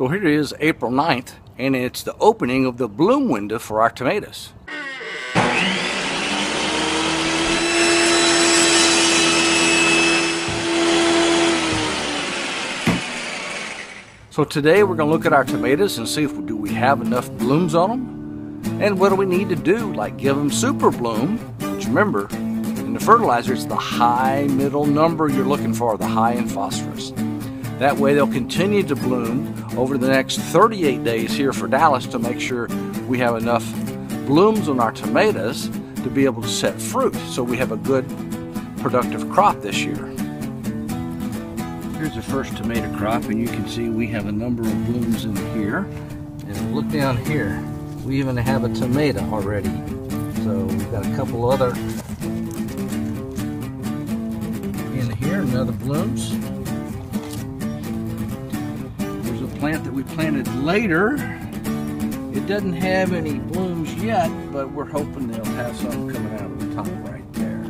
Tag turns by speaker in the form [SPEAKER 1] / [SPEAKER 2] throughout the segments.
[SPEAKER 1] So here it is, April 9th, and it's the opening of the bloom window for our tomatoes. So today we're going to look at our tomatoes and see if do we have enough blooms on them, and what do we need to do, like give them super bloom, which remember, in the fertilizer it's the high middle number you're looking for, the high in phosphorus. That way they'll continue to bloom over the next 38 days here for Dallas to make sure we have enough blooms on our tomatoes to be able to set fruit so we have a good productive crop this year. Here's the first tomato crop, and you can see we have a number of blooms in here. And look down here, we even have a tomato already. So we've got a couple other in here, another blooms. There's a plant that we planted later. It doesn't have any blooms yet, but we're hoping they'll have some coming out of the top right there.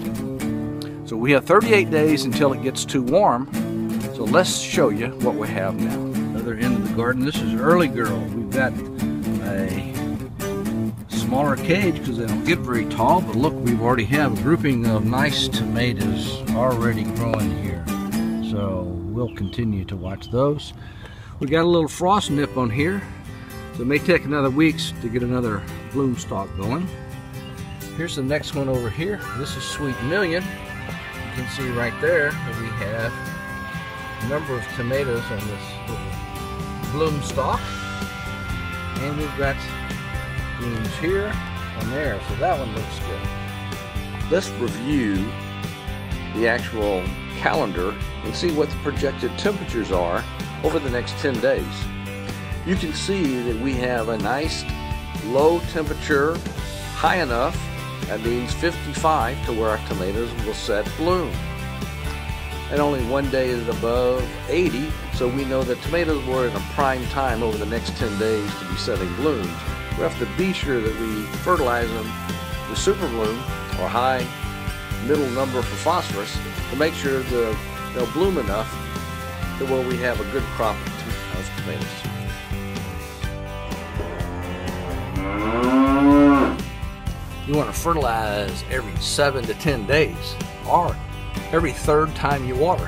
[SPEAKER 1] So we have 38 days until it gets too warm. So let's show you what we have now. Other end of the garden, this is early girl. We've got a smaller cage because they don't get very tall, but look, we've already have a grouping of nice tomatoes already growing here. So we'll continue to watch those. We got a little frost nip on here, so it may take another weeks to get another bloom stalk going. Here's the next one over here. This is Sweet Million. You can see right there that we have number of tomatoes on this little bloom stalk, and we've got blooms here and there, so that one looks good. Let's review the actual calendar and see what the projected temperatures are over the next 10 days. You can see that we have a nice low temperature, high enough, that means 55, to where our tomatoes will set bloom. And only one day is above 80, so we know that tomatoes were in a prime time over the next 10 days to be setting blooms. We have to be sure that we fertilize them with super bloom or high middle number for phosphorus to make sure they'll bloom enough to where we have a good crop of tomatoes. You want to fertilize every 7 to 10 days, or every third time you water,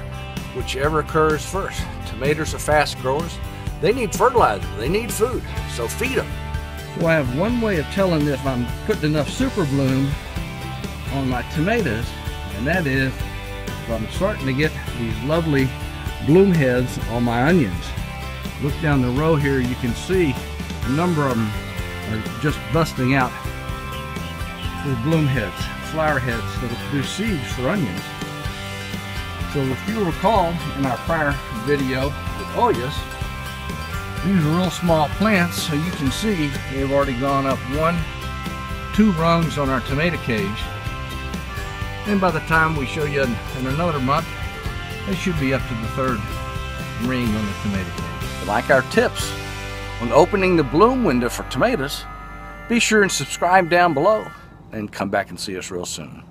[SPEAKER 1] whichever occurs first. Tomatoes are fast growers. They need fertilizer. They need food. So feed them. So I have one way of telling if I'm putting enough super bloom on my tomatoes, and that is if I'm starting to get these lovely bloom heads on my onions. Look down the row here, you can see a number of them are just busting out with bloom heads, flower heads that'll produce seeds for onions. So if you recall in our prior video with Oyas, these are real small plants, so you can see they've already gone up 2 rungs on our tomato cage. And by the time we show you in another month, they should be up to the 3rd ring on the tomato cage. Like our tips on opening the bloom window for tomatoes, be sure and subscribe down below and come back and see us real soon.